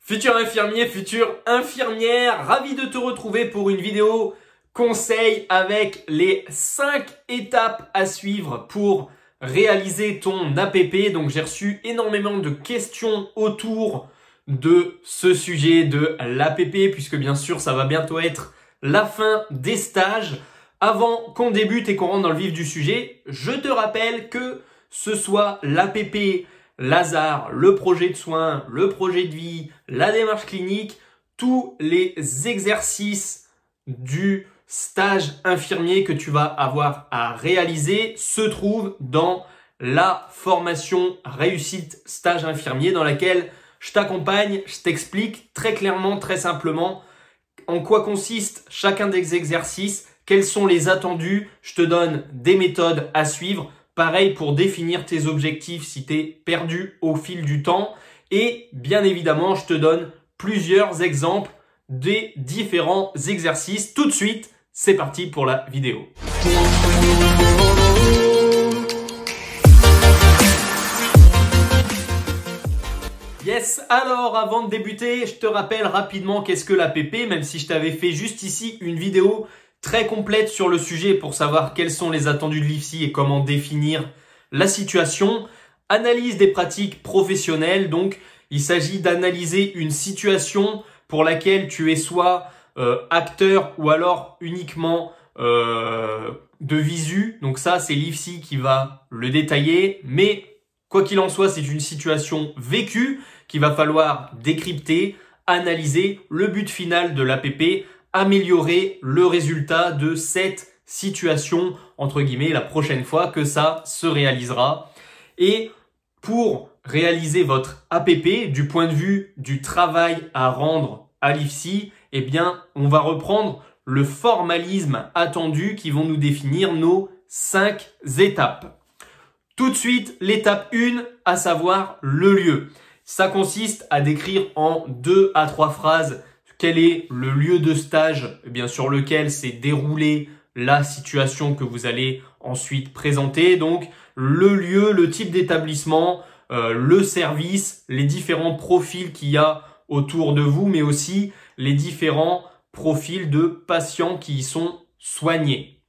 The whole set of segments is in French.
Futur infirmier, future infirmière, ravi de te retrouver pour une vidéo conseil avec les 5 étapes à suivre pour réaliser ton APP. Donc j'ai reçu énormément de questions autour de ce sujet de l'APP puisque bien sûr ça va bientôt être la fin des stages. Avant qu'on débute et qu'on rentre dans le vif du sujet, je te rappelle que ce soit l'APP, Lazare, le projet de soins, le projet de vie, la démarche clinique, tous les exercices du stage infirmier que tu vas avoir à réaliser se trouvent dans la formation réussite stage infirmier dans laquelle je t'accompagne, je t'explique très clairement, très simplement en quoi consiste chacun des exercices, quels sont les attendus, je te donne des méthodes à suivre. Pareil pour définir tes objectifs si tu es perdu au fil du temps. Et bien évidemment, je te donne plusieurs exemples des différents exercices. Tout de suite, c'est parti pour la vidéo. Yes, alors avant de débuter, je te rappelle rapidement qu'est-ce que l'APP, même si je t'avais fait juste ici une vidéo très complète sur le sujet pour savoir quels sont les attendus de l'IFSI et comment définir la situation. Analyse des pratiques professionnelles, donc il s'agit d'analyser une situation pour laquelle tu es soit acteur ou alors uniquement de visu. Donc ça, c'est l'IFSI qui va le détailler, mais quoi qu'il en soit, c'est une situation vécue qu'il va falloir décrypter, analyser. Le but final de l'APP, améliorer le résultat de cette situation, entre guillemets, la prochaine fois que ça se réalisera. Et pour réaliser votre APP, du point de vue du travail à rendre à l'IFSI, eh bien, on va reprendre le formalisme attendu qui vont nous définir nos 5 étapes. Tout de suite, l'étape 1, à savoir le lieu. Ça consiste à décrire en 2 à 3 phrases quel est le lieu de stage, bien sur lequel s'est déroulée la situation que vous allez ensuite présenter. Donc, le lieu, le type d'établissement, le service, les différents profils qu'il y a autour de vous, mais aussi les différents profils de patients qui y sont soignés.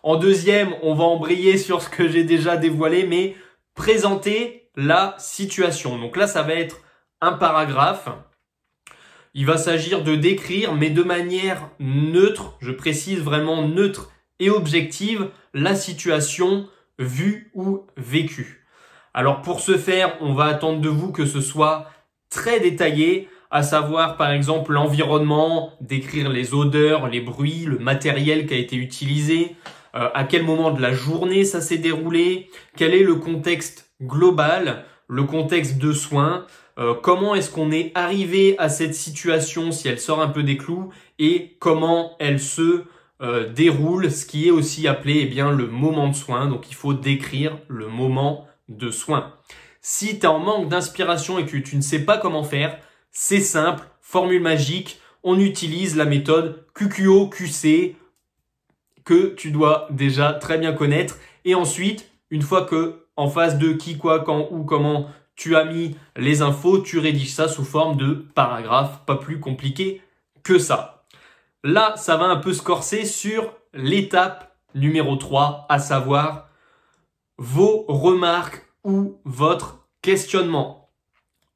En deuxième, on va embrayer sur ce que j'ai déjà dévoilé, mais présenter la situation. Donc là, ça va être un paragraphe. Il va s'agir de décrire, mais de manière neutre, je précise vraiment neutre et objective, la situation vue ou vécue. Alors pour ce faire, on va attendre de vous que ce soit très détaillé, à savoir par exemple l'environnement, décrire les odeurs, les bruits, le matériel qui a été utilisé, à quel moment de la journée ça s'est déroulé, quel est le contexte global, le contexte de soins, comment est-ce qu'on est arrivé à cette situation si elle sort un peu des clous et comment elle se déroule, ce qui est aussi appelé bien le moment de soin. Donc il faut décrire le moment de soin. Si tu es en manque d'inspiration et que tu ne sais pas comment faire, c'est simple, formule magique, on utilise la méthode QQO-QC que tu dois déjà très bien connaître. Et ensuite, une fois que en phase de qui, quoi, quand, où, comment tu as mis les infos, tu rédiges ça sous forme de paragraphe, pas plus compliqué que ça. Là, ça va un peu se corser sur l'étape numéro 3, à savoir vos remarques ou votre questionnement.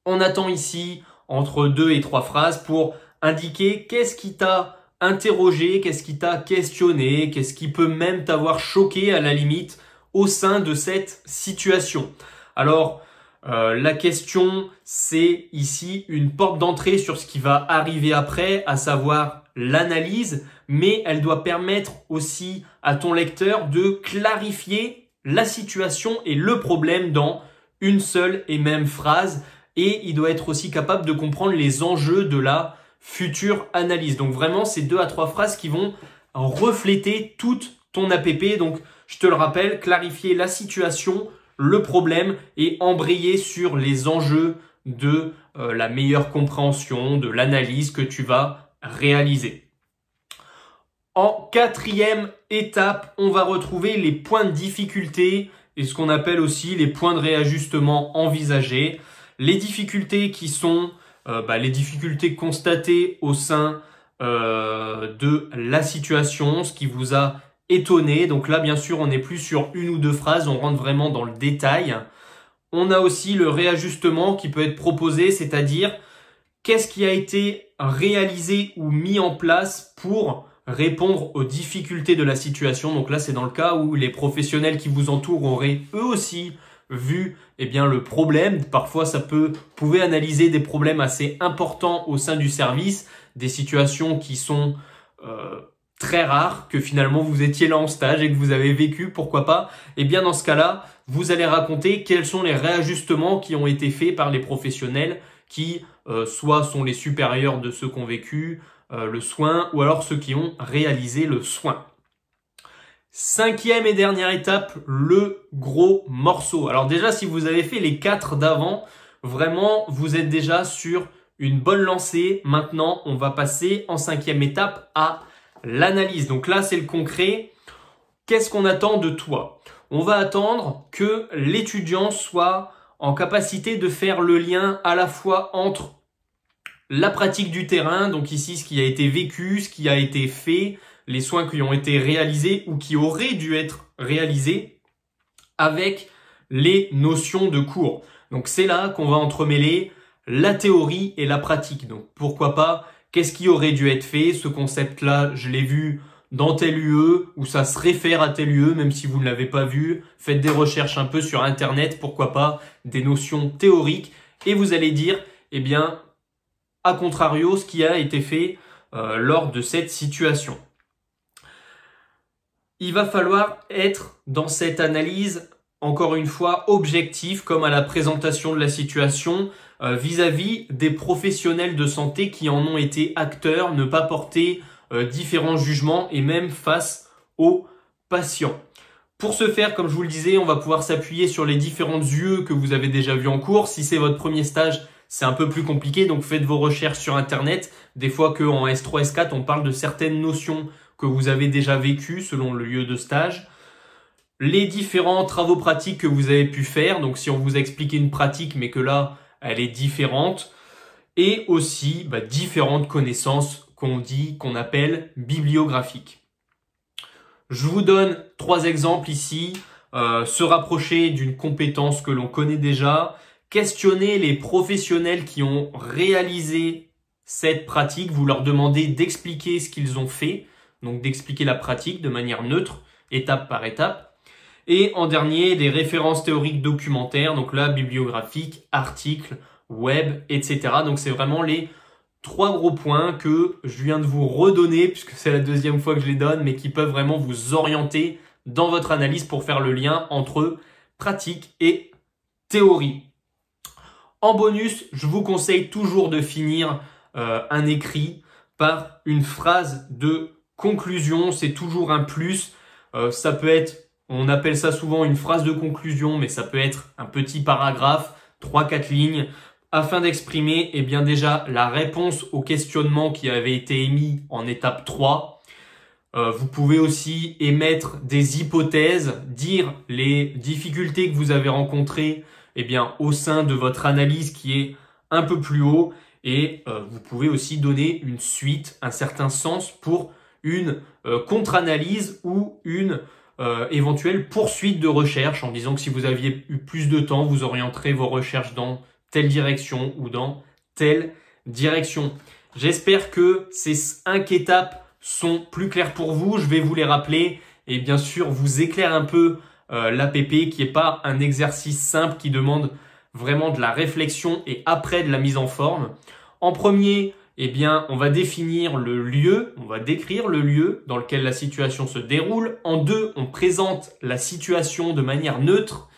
On attend ici entre 2 et 3 phrases pour indiquer qu'est-ce qui t'a interrogé, qu'est-ce qui t'a questionné, qu'est-ce qui peut même t'avoir choqué à la limite au sein de cette situation. Alors, la question, c'est ici une porte d'entrée sur ce qui va arriver après, à savoir l'analyse, mais elle doit permettre aussi à ton lecteur de clarifier la situation et le problème dans une seule et même phrase. Et il doit être aussi capable de comprendre les enjeux de la future analyse. Donc vraiment, c'est 2 à 3 phrases qui vont refléter toute ton APP. Donc, je te le rappelle, clarifier la situation, le problème et embrayer sur les enjeux de la meilleure compréhension, de l'analyse que tu vas réaliser. En 4e étape, on va retrouver les points de difficulté et ce qu'on appelle aussi les points de réajustement envisagés. Les difficultés qui sont les difficultés constatées au sein de la situation, ce qui vous a étonné. Donc là, bien sûr, on n'est plus sur une ou deux phrases, on rentre vraiment dans le détail. On a aussi le réajustement qui peut être proposé, c'est-à-dire qu'est-ce qui a été réalisé ou mis en place pour répondre aux difficultés de la situation. Donc là, c'est dans le cas où les professionnels qui vous entourent auraient eux aussi vu le problème. Parfois, pouvait analyser des problèmes assez importants au sein du service, des situations qui sont très rares, que finalement vous étiez là en stage et que vous avez vécu, pourquoi pas. Et bien dans ce cas-là, vous allez raconter quels sont les réajustements qui ont été faits par les professionnels qui soit sont les supérieurs de ceux qui ont vécu le soin ou alors ceux qui ont réalisé le soin. Cinquième et dernière étape, le gros morceau. Alors déjà, si vous avez fait les 4 d'avant, vraiment, vous êtes déjà sur une bonne lancée. Maintenant, on va passer en 5e étape à l'analyse. Donc là, c'est le concret. Qu'est-ce qu'on attend de toi? On va attendre que l'étudiant soit en capacité de faire le lien à la fois entre la pratique du terrain, donc ici ce qui a été vécu, ce qui a été fait, les soins qui ont été réalisés ou qui auraient dû être réalisés, avec les notions de cours. Donc c'est là qu'on va entremêler la théorie et la pratique. Donc pourquoi pas, qu'est-ce qui aurait dû être fait? Ce concept-là, je l'ai vu dans tel UE, ou ça se réfère à tel UE, même si vous ne l'avez pas vu. Faites des recherches un peu sur Internet, pourquoi pas, des notions théoriques. Et vous allez dire, à contrario, ce qui a été fait lors de cette situation. Il va falloir être dans cette analyse, encore une fois, objectif, comme à la présentation de la situation, vis-à-vis des professionnels de santé qui en ont été acteurs, ne pas porter différents jugements et même face aux patients. Pour ce faire, comme je vous le disais, on va pouvoir s'appuyer sur les différentes UE que vous avez déjà vues en cours. Si c'est votre premier stage, c'est un peu plus compliqué, donc faites vos recherches sur Internet. Des fois qu'en S3, S4, on parle de certaines notions que vous avez déjà vécues selon le lieu de stage. Les différents travaux pratiques que vous avez pu faire, donc si on vous a expliqué une pratique mais que là, elle est différente. Et aussi différentes connaissances qu'on appelle bibliographiques. Je vous donne 3 exemples ici. Se rapprocher d'une compétence que l'on connaît déjà, questionner les professionnels qui ont réalisé cette pratique, vous leur demandez d'expliquer ce qu'ils ont fait, donc d'expliquer la pratique de manière neutre, étape par étape. Et en dernier, des références théoriques documentaires, donc là, bibliographiques, articles, web, etc. Donc c'est vraiment les 3 gros points que je viens de vous redonner, puisque c'est la 2e fois que je les donne, mais qui peuvent vraiment vous orienter dans votre analyse pour faire le lien entre pratique et théorie. En bonus, je vous conseille toujours de finir un écrit par une phrase de conclusion. C'est toujours un plus. Ça peut être, on appelle ça souvent une phrase de conclusion, mais ça peut être un petit paragraphe, 3-4 lignes, afin d'exprimer déjà la réponse au questionnement qui avait été émis en étape 3. Vous pouvez aussi émettre des hypothèses, dire les difficultés que vous avez rencontrées au sein de votre analyse qui est un peu plus haut, et vous pouvez aussi donner une suite, un certain sens pour une contre-analyse ou une éventuelle poursuite de recherche, en disant que si vous aviez eu plus de temps, vous orienterez vos recherches dans telle direction ou dans telle direction. J'espère que ces 5 étapes sont plus claires pour vous. Je vais vous les rappeler et bien sûr vous éclaire un peu l'APP, qui n'est pas un exercice simple qui demande vraiment de la réflexion et après de la mise en forme. En premier, on va définir le lieu, on va décrire le lieu dans lequel la situation se déroule. En 2, on présente la situation de manière neutre.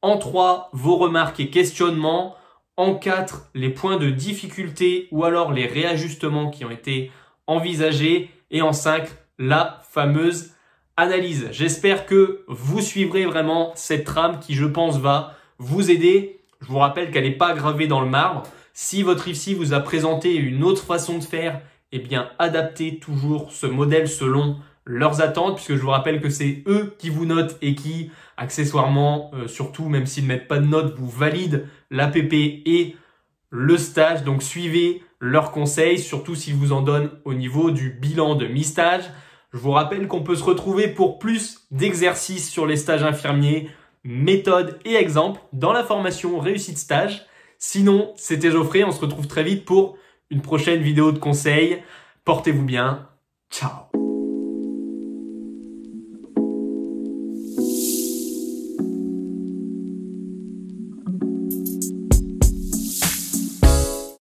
En 3, vos remarques et questionnements. En 4, les points de difficulté ou alors les réajustements qui ont été envisagés. Et en 5, la fameuse analyse. J'espère que vous suivrez vraiment cette trame qui, je pense, va vous aider. Je vous rappelle qu'elle n'est pas gravée dans le marbre. Si votre IFSI vous a présenté une autre façon de faire, adaptez toujours ce modèle selon leurs attentes, puisque je vous rappelle que c'est eux qui vous notent et qui, accessoirement, surtout même s'ils ne mettent pas de notes, vous valident l'APP et le stage. Donc suivez leurs conseils, surtout s'ils vous en donnent au niveau du bilan de mi-stage. Je vous rappelle qu'on peut se retrouver pour plus d'exercices sur les stages infirmiers, méthodes et exemples dans la formation Réussite Stage. Sinon, c'était Geoffrey, on se retrouve très vite pour une prochaine vidéo de conseils. Portez-vous bien. Ciao.